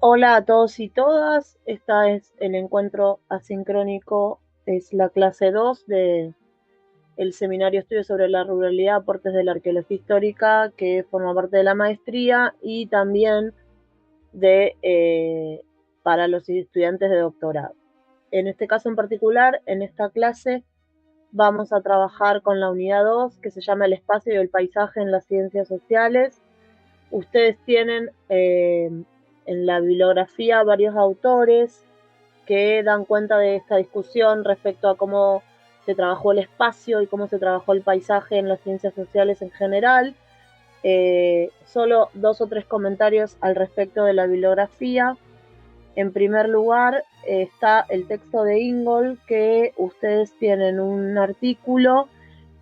Hola a todos y todas, esta es el encuentro asincrónico, es la clase 2 de el seminario Estudios sobre la Ruralidad, aportes de la arqueología histórica, que forma parte de la maestría y también de para los estudiantes de doctorado. En este caso en particular, en esta clase vamos a trabajar con la unidad 2, que se llama el espacio y el paisaje en las ciencias sociales. Ustedes tienen en la bibliografía varios autores que dan cuenta de esta discusión respecto a cómo se trabajó el espacio y cómo se trabajó el paisaje en las ciencias sociales en general. Solo dos o tres comentarios al respecto de la bibliografía. En primer lugar, está el texto de Ingold, que ustedes tienen un artículo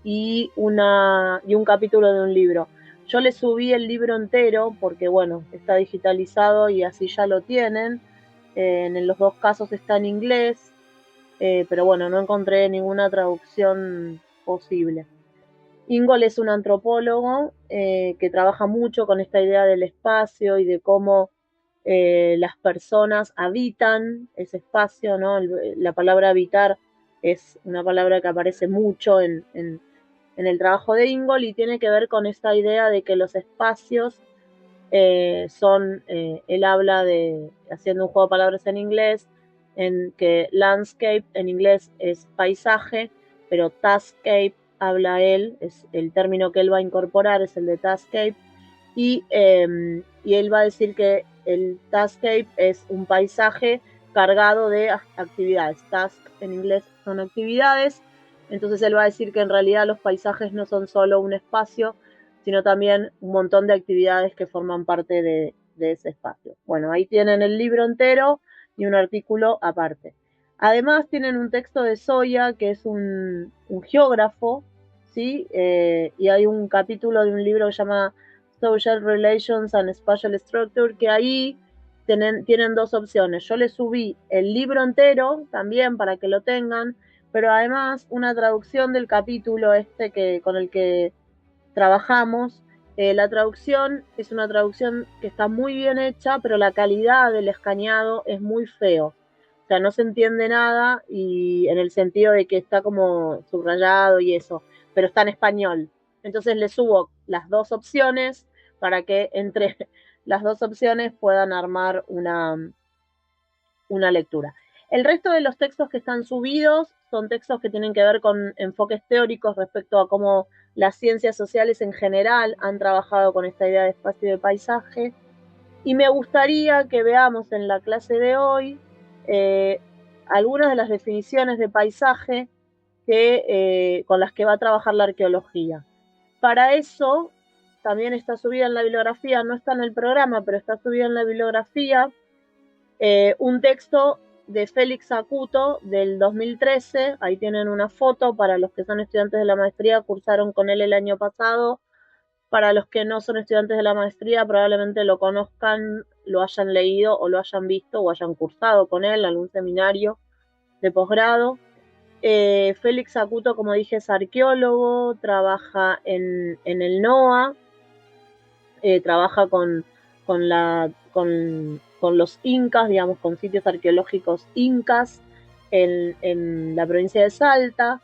y un capítulo de un libro. Yo les subí el libro entero porque, bueno, está digitalizado y así ya lo tienen. En los dos casos está en inglés, pero bueno, no encontré ninguna traducción posible. Ingold es un antropólogo que trabaja mucho con esta idea del espacio y de cómo las personas habitan ese espacio, ¿no? La palabra habitar es una palabra que aparece mucho en el trabajo de Ingold y tiene que ver con esta idea de que los espacios él habla de, haciendo un juego de palabras en inglés, en que landscape en inglés es paisaje, pero taskscape habla él, es el término que él va a incorporar, es el de taskscape, y él va a decir que el taskscape es un paisaje cargado de actividades. Task en inglés son actividades, entonces él va a decir que en realidad los paisajes no son solo un espacio, sino también un montón de actividades que forman parte de ese espacio. Bueno, ahí tienen el libro entero y un artículo aparte. Además tienen un texto de Soya, que es un geógrafo, ¿sí? Y hay un capítulo de un libro que se llama Social Relations and Spatial Structure, que ahí tienen dos opciones. Yo les subí el libro entero también para que lo tengan, pero además una traducción del capítulo con el que trabajamos. La traducción es una traducción que está muy bien hecha, pero la calidad del escaneado es muy feo. O sea, no se entiende nada y en el sentido de que está como subrayado y eso, pero está en español. Entonces le subo las dos opciones para que entre las dos opciones puedan armar una lectura. El resto de los textos que están subidos son textos que tienen que ver con enfoques teóricos respecto a cómo las ciencias sociales en general han trabajado con esta idea de espacio y de paisaje. Y me gustaría que veamos en la clase de hoy eh, algunas de las definiciones de paisaje con las que va a trabajar la arqueología. Para eso, también está subida en la bibliografía, no está en el programa, pero está subida en la bibliografía, un texto de Félix Acuto del 2013, ahí tienen una foto para los que son estudiantes de la maestría, cursaron con él el año pasado, para los que no son estudiantes de la maestría probablemente lo conozcan, lo hayan leído o lo hayan visto o hayan cursado con él algún seminario de posgrado. Félix Acuto, como dije, es arqueólogo, trabaja en el NOA, trabaja con los incas, digamos, con sitios arqueológicos incas en la provincia de Salta,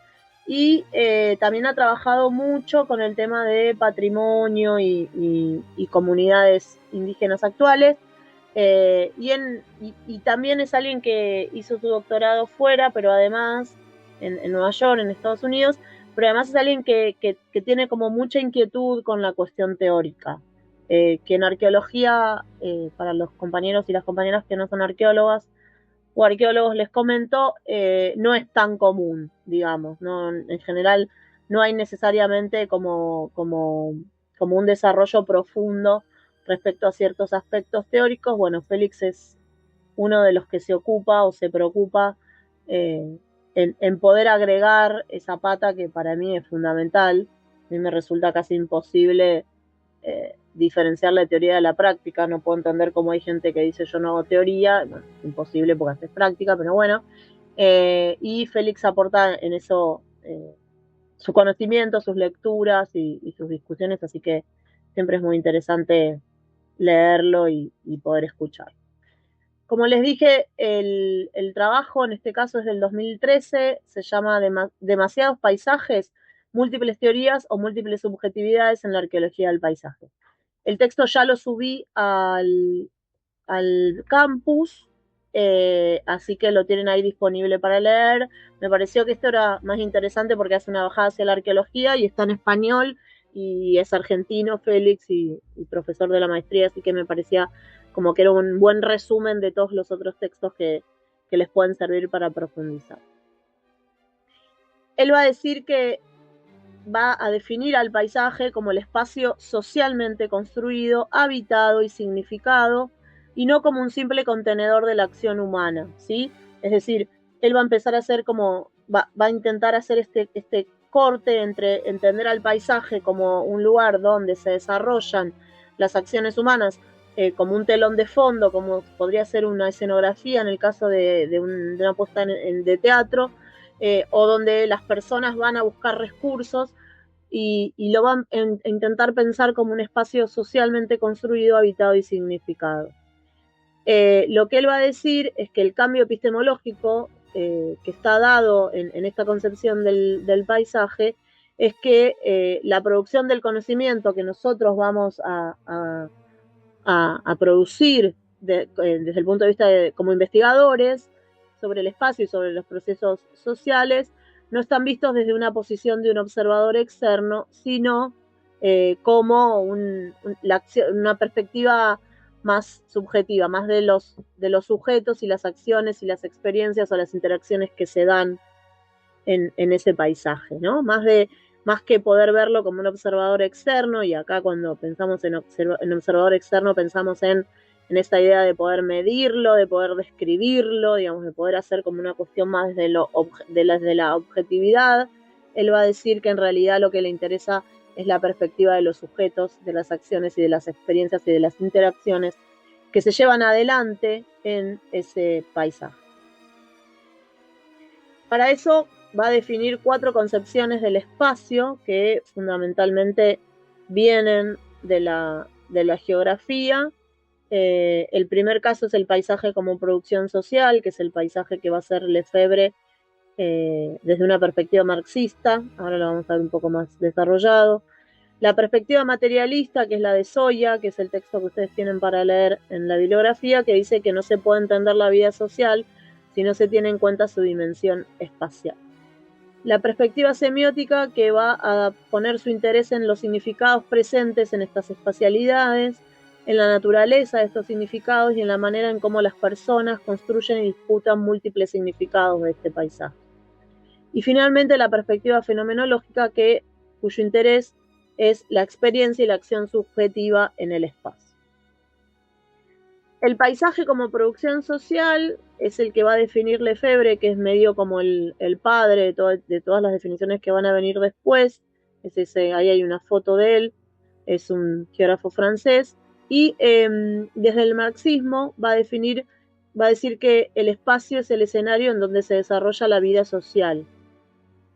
y también ha trabajado mucho con el tema de patrimonio y comunidades indígenas actuales. Y también es alguien que hizo su doctorado fuera, pero además en Nueva York, en Estados Unidos, pero además es alguien que tiene como mucha inquietud con la cuestión teórica, que en arqueología, para los compañeros y las compañeras que no son arqueólogas o arqueólogos les comento, no es tan común, digamos, ¿no? En general no hay necesariamente como un desarrollo profundo respecto a ciertos aspectos teóricos. Bueno, Félix es uno de los que se ocupa o se preocupa eh, en poder agregar esa pata que para mí es fundamental. A mí me resulta casi imposible diferenciar la teoría de la práctica. No puedo entender cómo hay gente que dice yo no hago teoría, bueno, imposible porque haces práctica, pero bueno. Y Félix aporta en eso su conocimiento, sus lecturas y sus discusiones, así que siempre es muy interesante leerlo y poder escuchar. Como les dije, el trabajo en este caso es del 2013, se llama Demasiados paisajes, múltiples teorías o múltiples subjetividades en la arqueología del paisaje. El texto ya lo subí al campus, así que lo tienen ahí disponible para leer. Me pareció que esto era más interesante porque hace una bajada hacia la arqueología y está en español y es argentino Félix y profesor de la maestría, así que me parecía como que era un buen resumen de todos los otros textos que les pueden servir para profundizar. Él va a decir que va a definir al paisaje como el espacio socialmente construido, habitado y significado, y no como un simple contenedor de la acción humana, ¿sí? Es decir, él va a empezar a hacer como, va a intentar hacer este corte entre entender al paisaje como un lugar donde se desarrollan las acciones humanas, como un telón de fondo, como podría ser una escenografía en el caso de una puesta de teatro, o donde las personas van a buscar recursos y lo van a intentar pensar como un espacio socialmente construido, habitado y significado. Lo que él va a decir es que el cambio epistemológico que está dado en esta concepción del paisaje es que la producción del conocimiento que nosotros vamos a producir desde el punto de vista como investigadores sobre el espacio y sobre los procesos sociales no están vistos desde una posición de un observador externo, sino como una perspectiva más subjetiva, más de los sujetos y las acciones y las experiencias o las interacciones que se dan en ese paisaje, ¿no? Más que poder verlo como un observador externo, y acá cuando pensamos en observador externo pensamos en esta idea de poder medirlo, de poder describirlo, digamos, de poder hacer como una cuestión más de la objetividad. Él va a decir que en realidad lo que le interesa es la perspectiva de los sujetos, de las acciones y de las experiencias y de las interacciones que se llevan adelante en ese paisaje. Para eso va a definir 4 concepciones del espacio que fundamentalmente vienen de la geografía. El primer caso es el paisaje como producción social, que es el paisaje que va a hacer Lefebvre desde una perspectiva marxista. Ahora lo vamos a ver un poco más desarrollado. La perspectiva materialista, que es la de Zoya, que es el texto que ustedes tienen para leer en la bibliografía, que dice que no se puede entender la vida social si no se tiene en cuenta su dimensión espacial. La perspectiva semiótica, que va a poner su interés en los significados presentes en estas espacialidades, en la naturaleza de estos significados y en la manera en cómo las personas construyen y disputan múltiples significados de este paisaje. Y finalmente la perspectiva fenomenológica, cuyo interés es la experiencia y la acción subjetiva en el espacio. El paisaje como producción social es el que va a definir Lefebvre, que es medio como el padre de todas las definiciones que van a venir después. Ahí hay una foto de él, es un geógrafo francés, y desde el marxismo va a decir que el espacio es el escenario en donde se desarrolla la vida social,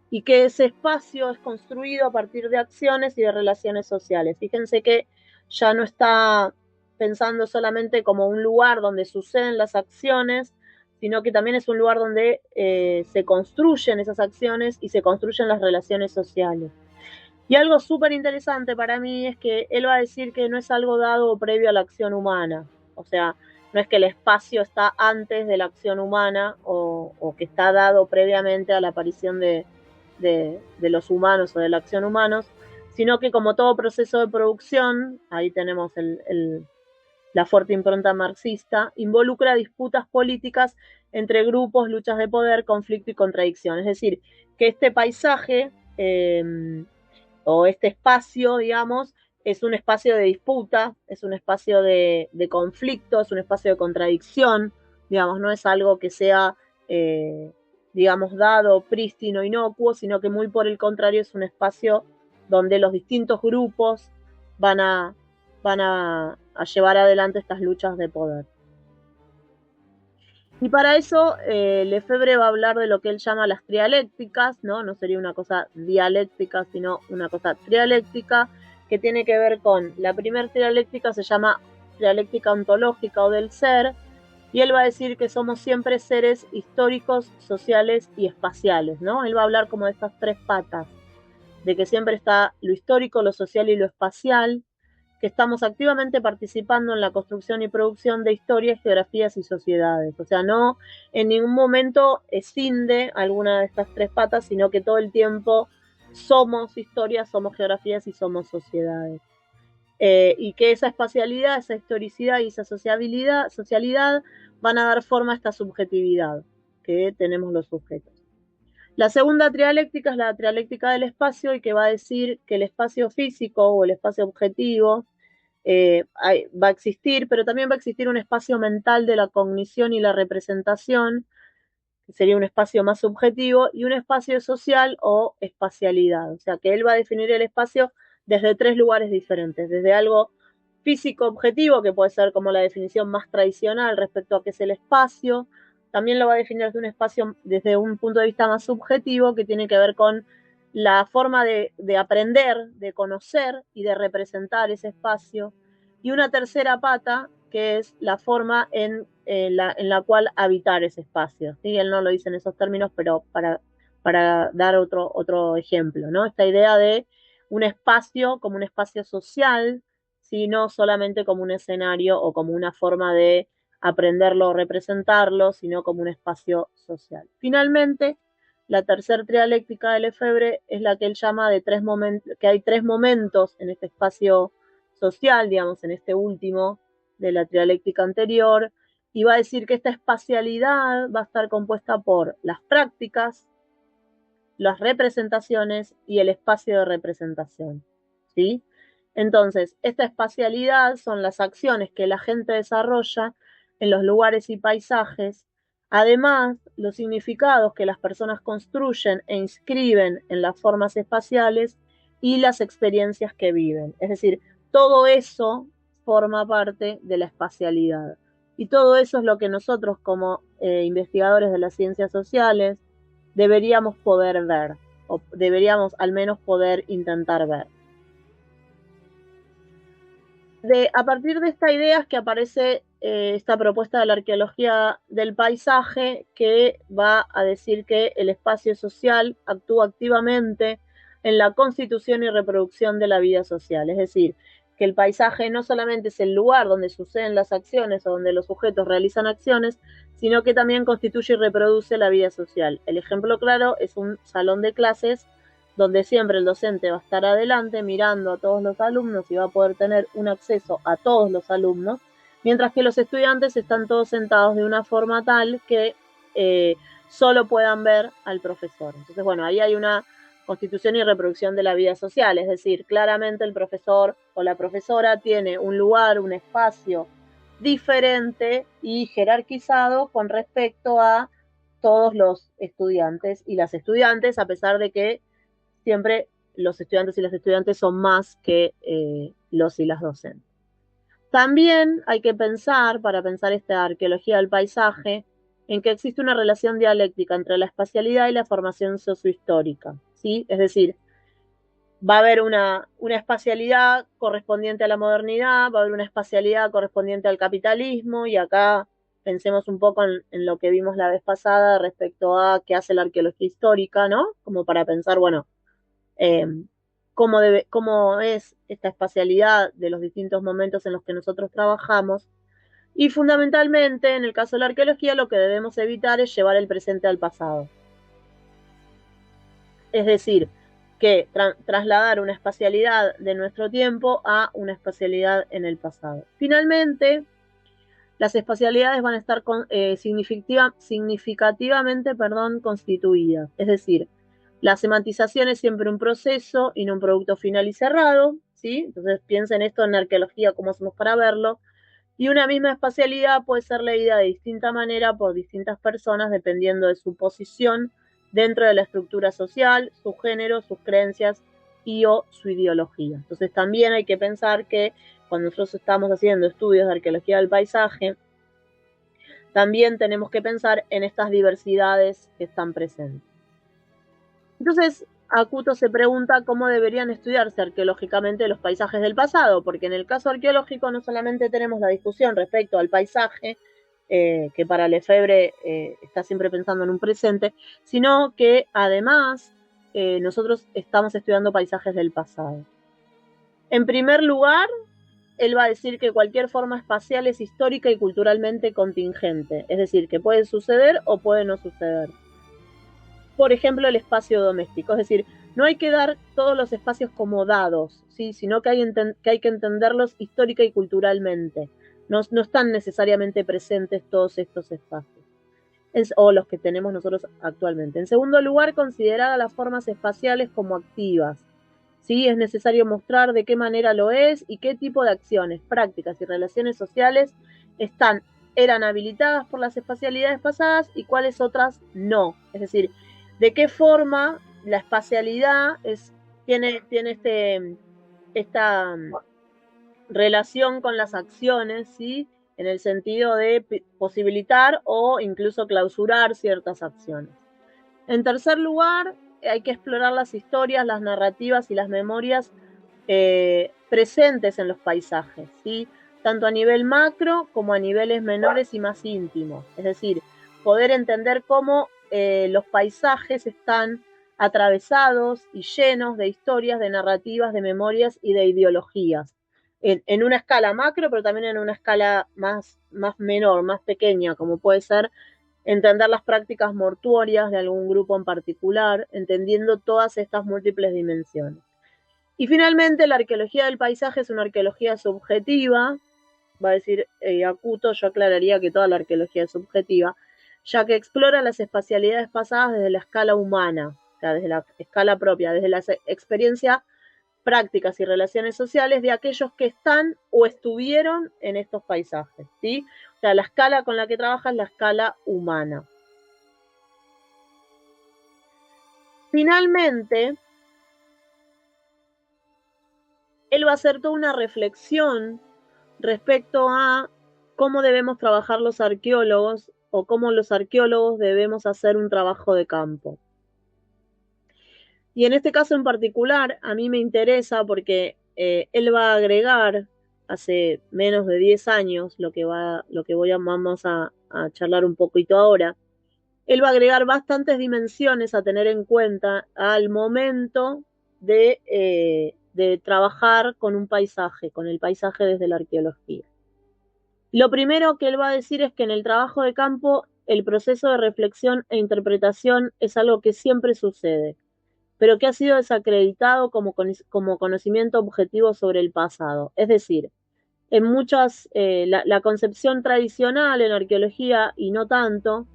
y que ese espacio es construido a partir de acciones y de relaciones sociales. Fíjense que ya no está pensando solamente como un lugar donde suceden las acciones, sino que también es un lugar donde se construyen esas acciones y se construyen las relaciones sociales. Y algo súper interesante para mí es que él va a decir que no es algo dado o previo a la acción humana. O sea, no es que el espacio está antes de la acción humana o que está dado previamente a la aparición de los humanos o de la acción humanos, sino que como todo proceso de producción, ahí tenemos la fuerte impronta marxista, involucra disputas políticas entre grupos, luchas de poder, conflicto y contradicción. Es decir, que este paisaje o este espacio, digamos, es un espacio de disputa, es un espacio de conflicto, es un espacio de contradicción, digamos, no es algo que sea, digamos, dado, prístino, inocuo, sino que muy por el contrario es un espacio donde los distintos grupos van a llevar adelante estas luchas de poder. Y para eso Lefebvre va a hablar de lo que él llama las trialécticas, ¿no? No sería una cosa dialéctica, sino una cosa trialéctica, que tiene que ver con, la primera trialéctica se llama trialéctica ontológica o del ser, y él va a decir que somos siempre seres históricos, sociales y espaciales, ¿no? Él va a hablar como de estas tres patas, de que siempre está lo histórico, lo social y lo espacial, que estamos activamente participando en la construcción y producción de historias, geografías y sociedades. O sea, no en ningún momento escinde alguna de estas tres patas, sino que todo el tiempo somos historias, somos geografías y somos sociedades. Y que esa espacialidad, esa historicidad y esa socialidad van a dar forma a esta subjetividad que tenemos los sujetos. La segunda trialéctica es la trialéctica del espacio, y que va a decir que el espacio físico o el espacio objetivo va a existir, pero también va a existir un espacio mental de la cognición y la representación, que sería un espacio más subjetivo, y un espacio social o espacialidad. O sea, que él va a definir el espacio desde tres lugares diferentes, desde algo físico objetivo, que puede ser como la definición más tradicional respecto a qué es el espacio. También lo va a definir desde un espacio, desde un punto de vista más subjetivo, que tiene que ver con la forma de aprender, de conocer y de representar ese espacio. Y una tercera pata, que es la forma en la cual habitar ese espacio. ¿Sí? Él no lo dice en esos términos, pero para dar otro ejemplo, ¿no? Esta idea de un espacio como un espacio social, ¿sí? No solamente como un escenario o como una forma de aprenderlo o representarlo, sino como un espacio social. Finalmente, la tercera trialéctica de Lefebvre es la que él llama de tres momentos, que hay tres momentos en este espacio social, digamos, en este último de la trialéctica anterior, y va a decir que esta espacialidad va a estar compuesta por las prácticas, las representaciones y el espacio de representación, ¿sí? Entonces, esta espacialidad son las acciones que la gente desarrolla en los lugares y paisajes, además los significados que las personas construyen e inscriben en las formas espaciales y las experiencias que viven. Es decir, todo eso forma parte de la espacialidad. Y todo eso es lo que nosotros como investigadores de las ciencias sociales deberíamos poder ver, o deberíamos al menos poder intentar ver. A partir de esta idea es que aparece esta propuesta de la arqueología del paisaje, que va a decir que el espacio social actúa activamente en la constitución y reproducción de la vida social. Es decir, que el paisaje no solamente es el lugar donde suceden las acciones o donde los sujetos realizan acciones, sino que también constituye y reproduce la vida social. El ejemplo claro es un salón de clases donde siempre el docente va a estar adelante mirando a todos los alumnos y va a poder tener un acceso a todos los alumnos, mientras que los estudiantes están todos sentados de una forma tal que solo puedan ver al profesor. Entonces, bueno, ahí hay una constitución y reproducción de la vida social, es decir, claramente el profesor o la profesora tiene un lugar, un espacio diferente y jerarquizado con respecto a todos los estudiantes y las estudiantes, a pesar de que siempre los estudiantes y las estudiantes son más que los y las docentes. También hay que pensar, para pensar esta arqueología del paisaje, en que existe una relación dialéctica entre la espacialidad y la formación sociohistórica, ¿sí? Es decir, va a haber una espacialidad correspondiente a la modernidad, va a haber una espacialidad correspondiente al capitalismo, y acá pensemos un poco en lo que vimos la vez pasada respecto a qué hace la arqueología histórica, ¿no? Como para pensar, bueno, cómo es esta espacialidad de los distintos momentos en los que nosotros trabajamos. Y fundamentalmente, en el caso de la arqueología, lo que debemos evitar es llevar el presente al pasado. Es decir, que trasladar una espacialidad de nuestro tiempo a una espacialidad en el pasado. Finalmente, las espacialidades van a estar significativamente constituidas. Es decir, la semantización es siempre un proceso y no un producto final y cerrado, ¿sí? Entonces piensen esto en arqueología, cómo hacemos para verlo. Y una misma espacialidad puede ser leída de distinta manera por distintas personas dependiendo de su posición dentro de la estructura social, su género, sus creencias y o su ideología. Entonces también hay que pensar que cuando nosotros estamos haciendo estudios de arqueología del paisaje, también tenemos que pensar en estas diversidades que están presentes. Entonces, Acuto se pregunta cómo deberían estudiarse arqueológicamente los paisajes del pasado, porque en el caso arqueológico no solamente tenemos la discusión respecto al paisaje que para Lefebvre está siempre pensando en un presente, sino que además nosotros estamos estudiando paisajes del pasado. En primer lugar, él va a decir que cualquier forma espacial es histórica y culturalmente contingente, es decir, que puede suceder o puede no suceder. Por ejemplo, el espacio doméstico, es decir, no hay que dar todos los espacios como dados, ¿sí? Sino que hay que entenderlos histórica y culturalmente. No están necesariamente presentes todos estos espacios, o los que tenemos nosotros actualmente. En segundo lugar, considerar las formas espaciales como activas. ¿Sí? Es necesario mostrar de qué manera lo es y qué tipo de acciones, prácticas y relaciones sociales eran habilitadas por las espacialidades pasadas y cuáles otras no. Es decir, de qué forma la espacialidad tiene esta relación con las acciones, ¿sí? En el sentido de posibilitar o incluso clausurar ciertas acciones. En tercer lugar, hay que explorar las historias, las narrativas y las memorias presentes en los paisajes, ¿sí? Tanto a nivel macro como a niveles menores y más íntimos. Es decir, poder entender cómo los paisajes están atravesados y llenos de historias, de narrativas, de memorias y de ideologías. En una escala macro, pero también en una escala más menor, más pequeña, como puede ser entender las prácticas mortuorias de algún grupo en particular, entendiendo todas estas múltiples dimensiones. Y finalmente, la arqueología del paisaje es una arqueología subjetiva, va a decir Acuto, yo aclararía que toda la arqueología es subjetiva, ya que explora las espacialidades pasadas desde la escala humana, o sea, desde la escala propia, desde la experiencia, prácticas y relaciones sociales de aquellos que están o estuvieron en estos paisajes, ¿sí? O sea, la escala con la que trabaja es la escala humana. Finalmente, él va a hacer toda una reflexión respecto a cómo debemos trabajar los arqueólogos o cómo los arqueólogos debemos hacer un trabajo de campo. Y en este caso en particular, a mí me interesa porque él va a agregar hace menos de 10 años, vamos a charlar un poquito ahora, él va a agregar bastantes dimensiones a tener en cuenta al momento de trabajar con un paisaje, con el paisaje desde la arqueología. Lo primero que él va a decir es que en el trabajo de campo el proceso de reflexión e interpretación es algo que siempre sucede, pero que ha sido desacreditado como conocimiento objetivo sobre el pasado. Es decir, en la concepción tradicional en arqueología, y no tanto,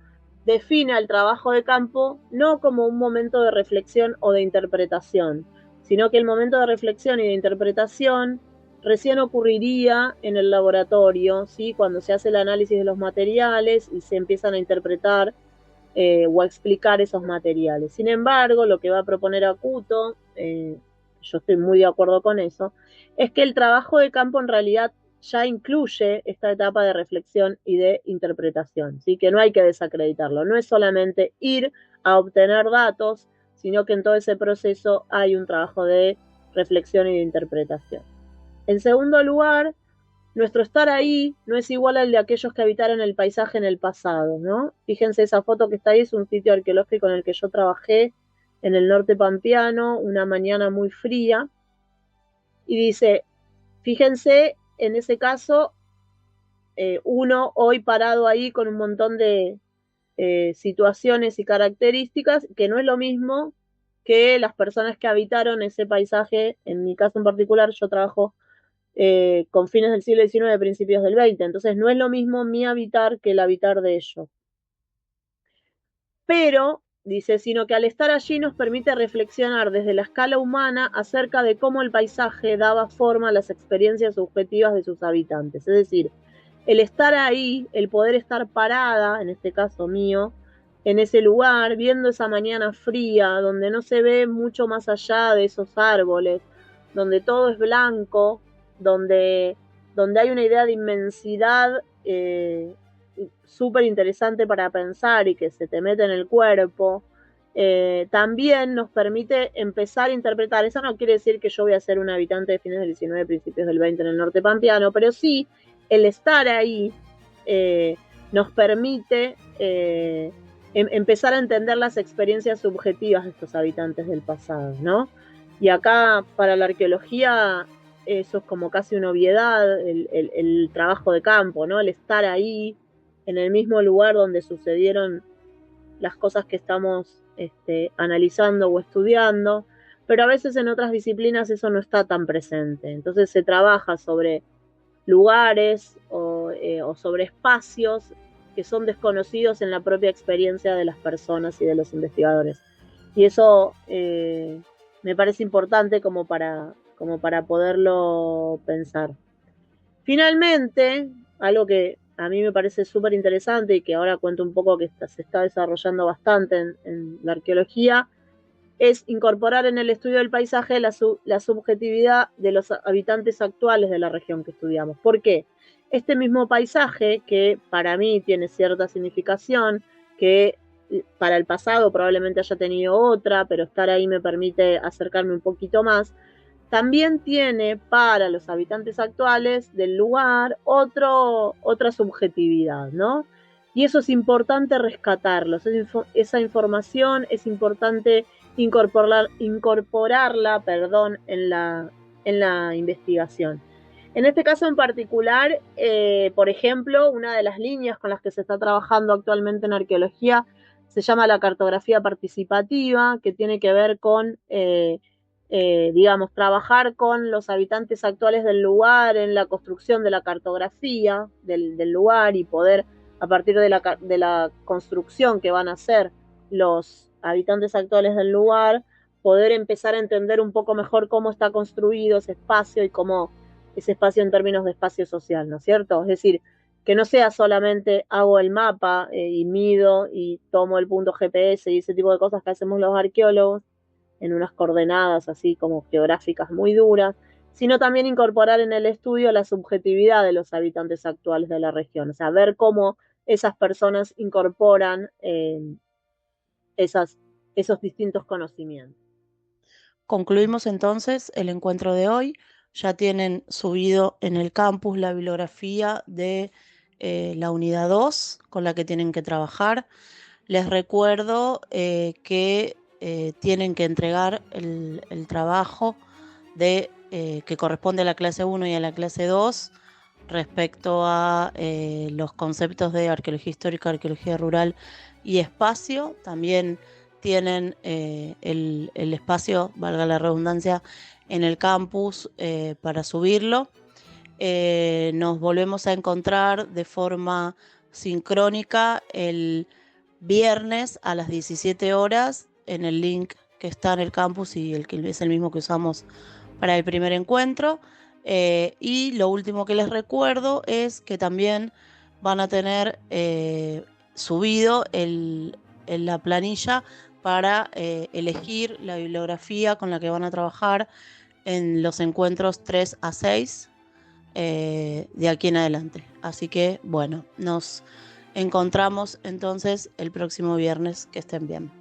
define al trabajo de campo no como un momento de reflexión o de interpretación, sino que el momento de reflexión y de interpretación recién ocurriría en el laboratorio, ¿sí? Cuando se hace el análisis de los materiales y se empiezan a interpretar o a explicar esos materiales. Sin embargo, lo que va a proponer Acuto, yo estoy muy de acuerdo con eso, es que el trabajo de campo en realidad ya incluye esta etapa de reflexión y de interpretación, ¿sí? Que no hay que desacreditarlo, no es solamente ir a obtener datos, sino que en todo ese proceso hay un trabajo de reflexión y de interpretación. En segundo lugar, nuestro estar ahí no es igual al de aquellos que habitaron el paisaje en el pasado, ¿no? Fíjense, esa foto que está ahí es un sitio arqueológico en el que yo trabajé en el norte pampeano, una mañana muy fría, y dice, fíjense, en ese caso, uno hoy parado ahí con un montón de situaciones y características, que no es lo mismo que las personas que habitaron ese paisaje. En mi caso en particular, yo trabajo con fines del siglo XIX, principios del XX, entonces no es lo mismo mi habitar que el habitar de ellos. Pero, dice, sino que al estar allí nos permite reflexionar desde la escala humana acerca de cómo el paisaje daba forma a las experiencias subjetivas de sus habitantes. Es decir, el estar ahí, el poder estar parada, en este caso mío, en ese lugar, viendo esa mañana fría, donde no se ve mucho más allá de esos árboles, donde todo es blanco, donde hay una idea de inmensidad súper interesante para pensar y que se te mete en el cuerpo, también nos permite empezar a interpretar. Eso no quiere decir que yo voy a ser un habitante de fines del 19, principios del 20 en el norte pampeano, pero sí el estar ahí nos permite empezar a entender las experiencias subjetivas de estos habitantes del pasado, ¿no? Y acá para la arqueología eso es como casi una obviedad, el trabajo de campo, ¿no? El estar ahí, en el mismo lugar donde sucedieron las cosas que estamos analizando o estudiando, pero a veces en otras disciplinas eso no está tan presente. Entonces se trabaja sobre lugares o sobre espacios que son desconocidos en la propia experiencia de las personas y de los investigadores. Y eso me parece importante como para poderlo pensar. Finalmente, algo que a mí me parece súper interesante y que ahora cuento un poco que se está desarrollando bastante en la arqueología, es incorporar en el estudio del paisaje la subjetividad de los habitantes actuales de la región que estudiamos. ¿Por qué? Este mismo paisaje, que para mí tiene cierta significación, que para el pasado probablemente haya tenido otra, pero estar ahí me permite acercarme un poquito más, también tiene para los habitantes actuales del lugar otra subjetividad, ¿no? Y eso es importante rescatarlo, esa información es importante incorporarla en la investigación. En este caso en particular, por ejemplo, una de las líneas con las que se está trabajando actualmente en arqueología se llama la cartografía participativa, que tiene que ver con digamos, trabajar con los habitantes actuales del lugar en la construcción de la cartografía del lugar y poder, a partir de la construcción que van a hacer los habitantes actuales del lugar, poder empezar a entender un poco mejor cómo está construido ese espacio y cómo ese espacio en términos de espacio social, ¿no es cierto? Es decir, que no sea solamente hago el mapa y mido y tomo el punto GPS y ese tipo de cosas que hacemos los arqueólogos, en unas coordenadas así como geográficas muy duras, sino también incorporar en el estudio la subjetividad de los habitantes actuales de la región, o sea, ver cómo esas personas incorporan esos distintos conocimientos. Concluimos entonces el encuentro de hoy. Ya tienen subido en el campus la bibliografía de la unidad 2 con la que tienen que trabajar. Les recuerdo que tienen que entregar el trabajo que corresponde a la clase 1 y a la clase 2 respecto a los conceptos de arqueología histórica, arqueología rural y espacio. También tienen el espacio, valga la redundancia, en el campus para subirlo. Nos volvemos a encontrar de forma sincrónica el viernes a las 17 horas en el link que está en el campus y el que es el mismo que usamos para el primer encuentro. Y lo último que les recuerdo es que también van a tener subido en la planilla para elegir la bibliografía con la que van a trabajar en los encuentros 3 a 6 de aquí en adelante. Así que, bueno, nos encontramos entonces el próximo viernes. Que estén bien.